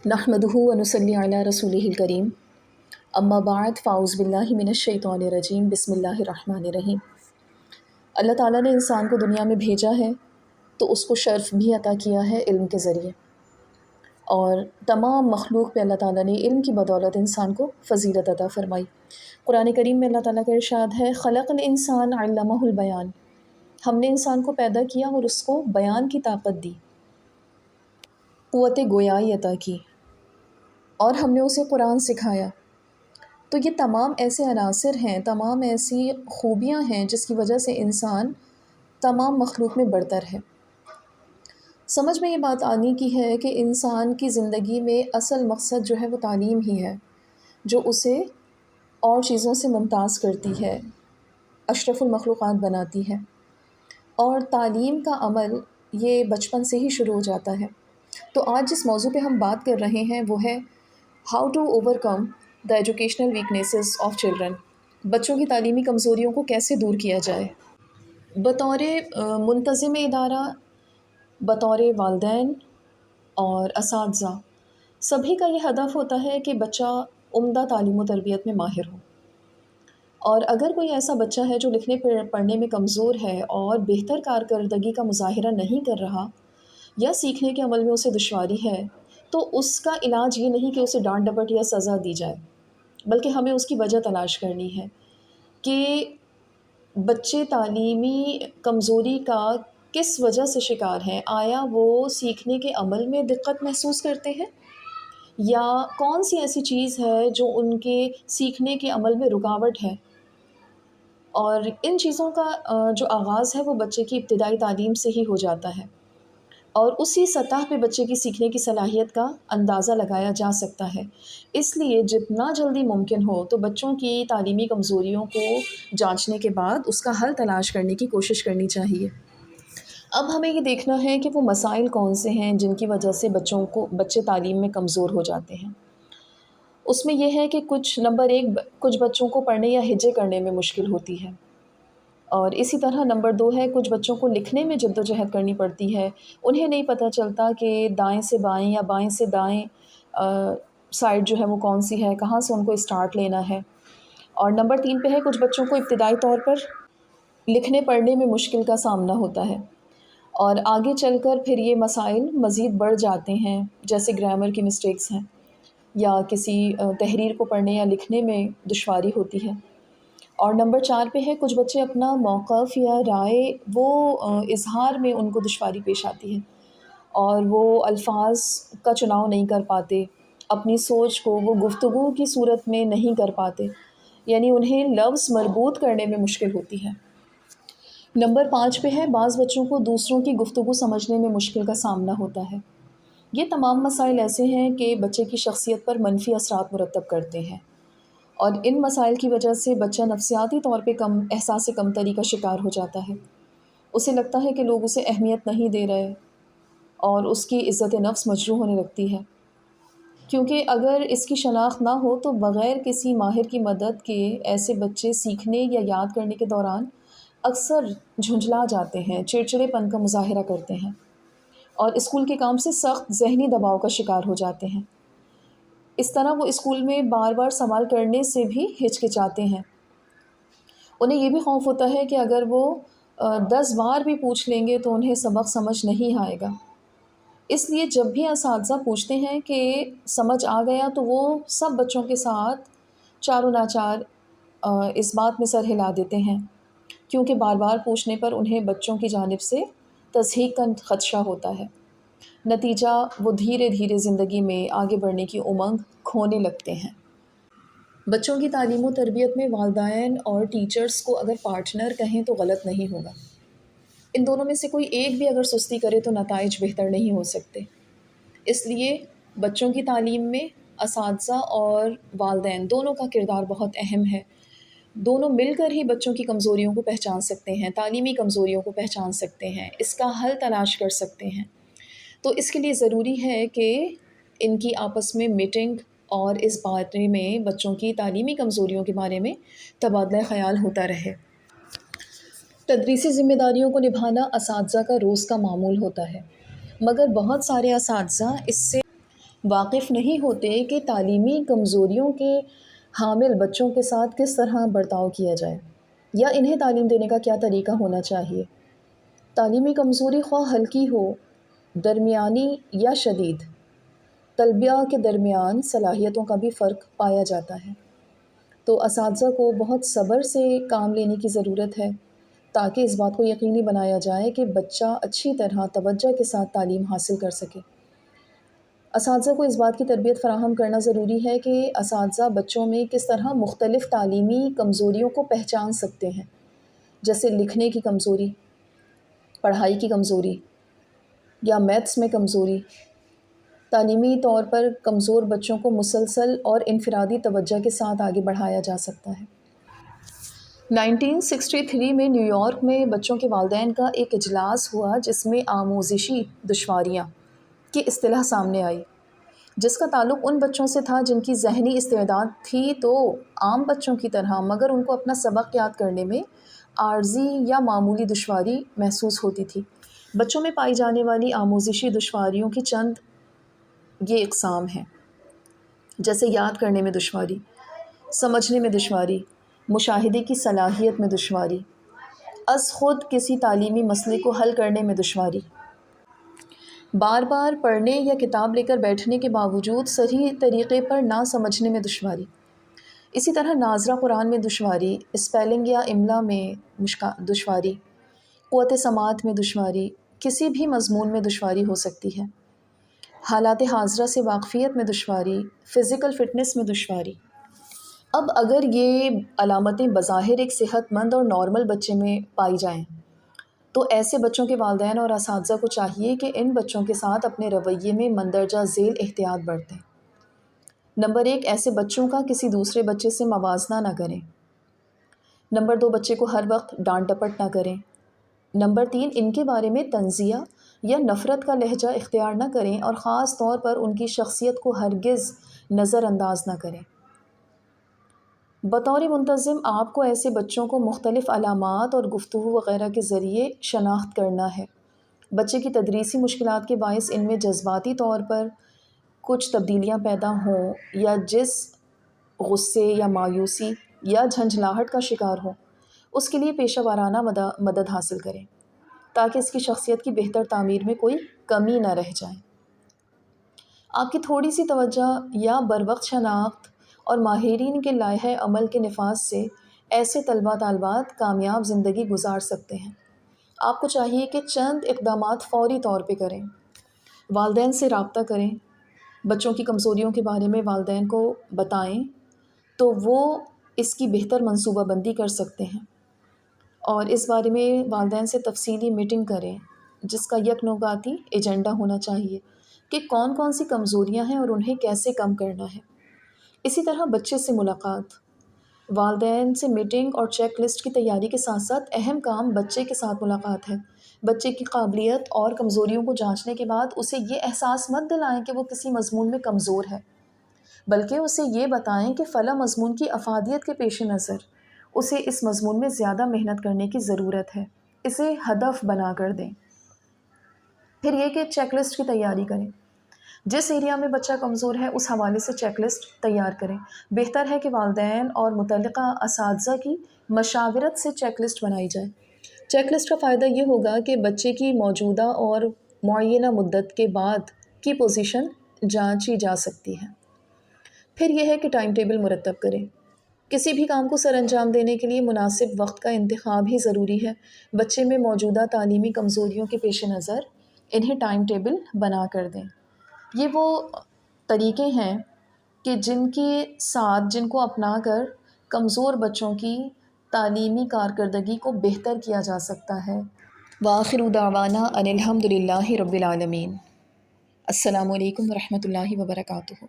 नहमदुहु व नुसल्ली अला रसूलिहिल करीम अम्मा बाद फ़ाउज़ बिल्लाहि मिनश शैतानिर रजीम बिस्मिल्लाहिर रहमानिर रहीम। अल्लाह ताला ने इंसान को दुनिया में भेजा है तो उसको शर्फ़ भी अता किया है इल्म के ज़रिए, और तमाम मखलूक पे अल्लाह ताला ने इल्म की बदौलत इंसान को फ़जीलत अता फ़रमाई। कुरान करीम में अल्लाह ताला का इरशाद है, ख़लक़ल इंसान अल्लमहुल बयान। हमने इंसान को पैदा किया और उसको बयान की ताकत दी, क़ुव्वत गोयाई अता की, और हमने उसे कुरान सिखाया। तो ये तमाम ऐसे अनासर हैं, तमाम ऐसी खूबियाँ हैं जिसकी वजह से इंसान तमाम मखलूक में बरतर है। समझ में ये बात आने की है कि इंसान की ज़िंदगी में असल मकसद जो है वो तालीम ही है, जो उसे और चीज़ों से मुमताज़ करती है, अशरफुल मखलूक़ात बनाती है। और तालीम का अमल ये बचपन से ही शुरू हो जाता है। तो आज जिस मौजू पे हम बात कर रहे हैं वो है how to overcome the educational weaknesses of children. बच्चों की तालीमी कमज़ोरियों को कैसे दूर किया जाए। बतौर मुंतज़िम इदारा, बतौर वालिदैन और असातिज़ा, सभी का ये हदफ़ होता है कि बच्चा उम्दा तालीम व तरबियत में माहिर हो। और अगर कोई ऐसा बच्चा है जो लिखने पढ़ने में कमज़ोर है और बेहतर कारकर्दगी का मुज़ाहिरा नहीं कर रहा, या सीखने के अमल में उसे दुश्वारी है, तो उसका इलाज ये नहीं कि उसे डांट डपट या सज़ा दी जाए, बल्कि हमें उसकी वजह तलाश करनी है कि बच्चे तालीमी कमज़ोरी का किस वजह से शिकार हैं। आया वो सीखने के अमल में दिक्कत महसूस करते हैं, या कौन सी ऐसी चीज़ है जो उनके सीखने के अमल में रुकावट है। और इन चीज़ों का जो आगाज़ है वो बच्चे की इब्तिदाई तालीम से ही हो जाता है, और उसी सतह पे बच्चे की सीखने की सलाहियत का अंदाज़ा लगाया जा सकता है। इसलिए जितना जल्दी मुमकिन हो तो बच्चों की तालीमी कमज़ोरियों को जांचने के बाद उसका हल तलाश करने की कोशिश करनी चाहिए। अब हमें ये देखना है कि वो मसाइल कौन से हैं जिनकी वजह से बच्चे तालीम में कमज़ोर हो जाते हैं। उसमें यह है कि नंबर एक, कुछ बच्चों को पढ़ने या हिज्जे करने में मुश्किल होती है, और इसी तरह नंबर दो है, कुछ बच्चों को लिखने में जद्दोजहद करनी पड़ती है। उन्हें नहीं पता चलता कि दाएं से बाएं या बाएं से दाएं साइड जो है वो कौन सी है, कहाँ से उनको स्टार्ट लेना है। और नंबर तीन पे है, कुछ बच्चों को इब्तिदाई तौर पर लिखने पढ़ने में मुश्किल का सामना होता है, और आगे चलकर फिर ये मसाइल मज़ीद बढ़ जाते हैं, जैसे ग्रामर की मिस्टेक्स हैं, या किसी तहरीर को पढ़ने या लिखने में दुश्वारी होती है। और नंबर चार पे है, कुछ बच्चे अपना मौक़िफ़ या राय वो इज़हार में उनको दुश्वारी पेश आती है, और वो अल्फाज का चुनाव नहीं कर पाते, अपनी सोच को वो गुफ्तगू की सूरत में नहीं कर पाते, यानी उन्हें लफ्ज़ मरबूत करने में मुश्किल होती है। नंबर पाँच पे है, बाज़ बच्चों को दूसरों की गुफ्तगू समझने में मुश्किल का सामना होता है। ये तमाम मसाइल ऐसे हैं कि बच्चे की शख्सियत पर मनफी असरात मुरतब करते हैं, और इन मसाइल की वजह से बच्चा नफ्सियाती तौर पे एहसास कमतरी का शिकार हो जाता है। उसे लगता है कि लोग उसे अहमियत नहीं दे रहे, और उसकी इज़्ज़त नफ्स मजरूह होने लगती है, क्योंकि अगर इसकी शनाख्त ना हो तो बग़ैर किसी माहिर की मदद के ऐसे बच्चे सीखने या याद करने के दौरान अक्सर झुंझला जाते हैं, चिड़चिड़ेपन का मुज़ाहिरा करते हैं, और स्कूल के काम से सख्त ज़हनी दबाव का शिकार हो जाते हैं। इस तरह वो स्कूल में बार बार सवाल करने से भी हिचकिचाते हैं। उन्हें ये भी खौफ होता है कि अगर वो 10 बार भी पूछ लेंगे तो उन्हें सबक समझ नहीं आएगा। इसलिए जब भी असातिज़ा पूछते हैं कि समझ आ गया, तो वो सब बच्चों के साथ चारों नाचार इस बात में सर हिला देते हैं, क्योंकि बार बार पूछने पर उन्हें बच्चों की जानिब से तज़हीक का ख़दशा होता है। नतीजा, वो धीरे धीरे ज़िंदगी में आगे बढ़ने की उमंग खोने लगते हैं। बच्चों की तालीम व तरबियत में वालिदैन और टीचर्स को अगर पार्टनर कहें तो गलत नहीं होगा। इन दोनों में से कोई एक भी अगर सुस्ती करे तो नताइज बेहतर नहीं हो सकते। इसलिए बच्चों की तालीम में असातिज़ा और वालिदैन दोनों का किरदार बहुत अहम है। दोनों मिलकर ही बच्चों की कमज़ोरियों को पहचान सकते हैं, तालीमी कमज़ोरियों को पहचान सकते हैं, इसका हल तलाश कर सकते हैं। तो इसके लिए ज़रूरी है कि इनकी आपस में मीटिंग और इस बारे में बच्चों की तालीमी कमज़ोरियों के बारे में तबादला ख़याल होता रहे। तदरीसी ज़िम्मेदारियों को निभाना असातिज़ा का रोज़ का मामूल होता है, मगर बहुत सारे असातिज़ा इससे واقف نہیں ہوتے کہ تعلیمی کمزوریوں کے حامل بچوں کے ساتھ کس طرح برتاؤ کیا جائے یا انہیں تعلیم دینے کا کیا طریقہ ہونا چاہیے۔ تعلیمی کمزوری خواہ ہلکی ہو، درمیانی یا شدید، طلباء کے درمیان صلاحیتوں کا بھی فرق پایا جاتا ہے، تو اساتذہ کو بہت صبر سے کام لینے کی ضرورت ہے تاکہ اس بات کو یقینی بنایا جائے کہ بچہ اچھی طرح توجہ کے ساتھ تعلیم حاصل کر سکے۔ اساتذہ کو اس بات کی تربیت فراہم کرنا ضروری ہے کہ اساتذہ بچوں میں کس طرح مختلف تعلیمی کمزوریوں کو پہچان سکتے ہیں، جیسے لکھنے کی کمزوری، پڑھائی کی کمزوری یا میتھس میں کمزوری۔ تعلیمی طور پر کمزور بچوں کو مسلسل اور انفرادی توجہ کے ساتھ آگے بڑھایا جا سکتا ہے۔ 1963 میں نیو یارک میں بچوں کے والدین کا ایک اجلاس ہوا جس میں آموزشی دشواریاں کی اصطلاح سامنے آئی، جس کا تعلق ان بچوں سے تھا جن کی ذہنی استعداد تھی تو عام بچوں کی طرح، مگر ان کو اپنا سبق یاد کرنے میں عارضی یا معمولی دشواری محسوس ہوتی تھی۔ بچوں میں پائی جانے والی آموزشی دشواریوں کی چند یہ اقسام ہیں، جیسے یاد کرنے میں دشواری، سمجھنے میں دشواری، مشاہدے کی صلاحیت میں دشواری، از خود کسی تعلیمی مسئلے کو حل کرنے میں دشواری، بار بار پڑھنے یا کتاب لے کر بیٹھنے کے باوجود صحیح طریقے پر نہ سمجھنے میں دشواری، اسی طرح ناظرہ قرآن میں دشواری، اسپیلنگ یا املا میں دشواری، قوت سماعت میں دشواری، کسی بھی مضمون میں دشواری ہو سکتی ہے، حالات حاضرہ سے واقفیت میں دشواری، فزیکل فٹنس میں دشواری۔ اب اگر یہ علامتیں بظاہر ایک صحت مند اور نارمل بچے میں پائی جائیں تو ایسے بچوں کے والدین اور اساتذہ کو چاہیے کہ ان بچوں کے ساتھ اپنے رویے میں مندرجہ ذیل احتیاط برتیں۔ نمبر 1، ایسے بچوں کا کسی دوسرے بچے سے موازنہ نہ کریں۔ نمبر 2، بچے کو ہر وقت ڈانٹ ڈپٹ نہ کریں۔ نمبر 3، ان کے بارے میں تنزیہ یا نفرت کا لہجہ اختیار نہ کریں اور خاص طور پر ان کی شخصیت کو ہرگز نظر انداز نہ کریں۔ بطور منتظم آپ کو ایسے بچوں کو مختلف علامات اور گفتگو وغیرہ کے ذریعے شناخت کرنا ہے۔ بچے کی تدریسی مشکلات کے باعث ان میں جذباتی طور پر کچھ تبدیلیاں پیدا ہوں یا جس غصے یا مایوسی یا جھنجھلاہٹ کا شکار ہو، اس کے لیے پیشہ ورانہ مدد حاصل کریں تاکہ اس کی شخصیت کی بہتر تعمیر میں کوئی کمی نہ رہ جائے۔ آپ کی تھوڑی سی توجہ یا بروقت شناخت اور ماہرین کے لائحہ عمل کے نفاذ سے ایسے طلباء طالبات کامیاب زندگی گزار سکتے ہیں۔ آپ کو چاہیے کہ چند اقدامات فوری طور پہ کریں۔ والدین سے رابطہ کریں، بچوں کی کمزوریوں کے بارے میں والدین کو بتائیں تو وہ اس کی بہتر منصوبہ بندی کر سکتے ہیں، اور اس بارے میں والدین سے تفصیلی میٹنگ کریں جس کا یک نوعاتی ایجنڈا ہونا چاہیے کہ کون کون سی کمزوریاں ہیں اور انہیں کیسے کم کرنا ہے۔ اسی طرح بچے سے ملاقات، والدین سے میٹنگ اور چیک لسٹ کی تیاری کے ساتھ ساتھ اہم کام بچے کے ساتھ ملاقات ہے۔ بچے کی قابلیت اور کمزوریوں کو جانچنے کے بعد اسے یہ احساس مت دلائیں کہ وہ کسی مضمون میں کمزور ہے، بلکہ اسے یہ بتائیں کہ فلاں مضمون کی افادیت کے پیش نظر اسے اس مضمون میں زیادہ محنت کرنے کی ضرورت ہے، اسے ہدف بنا کر دیں۔ پھر یہ کہ چیک لسٹ کی تیاری کریں، جس ایریا میں بچہ کمزور ہے اس حوالے سے چیک لسٹ تیار کریں۔ بہتر ہے کہ والدین اور متعلقہ اساتذہ کی مشاورت سے چیک لسٹ بنائی جائے۔ چیک لسٹ کا فائدہ یہ ہوگا کہ بچے کی موجودہ اور معینہ مدت کے بعد کی پوزیشن جانچی جا سکتی ہے۔ پھر یہ ہے کہ ٹائم ٹیبل مرتب کریں۔ کسی بھی کام کو سر انجام دینے کے لیے مناسب وقت کا انتخاب ہی ضروری ہے۔ بچے میں موجودہ تعلیمی کمزوریوں کے پیش نظر انہیں ٹائم ٹیبل بنا کر دیں۔ یہ وہ طریقے ہیں کہ جن کو اپنا کر کمزور بچوں کی تعلیمی کارکردگی کو بہتر کیا جا سکتا ہے۔ وآخر دعوانا ان الحمد للہ رب العالمین۔ السلام علیکم ورحمۃ اللہ وبرکاتہ۔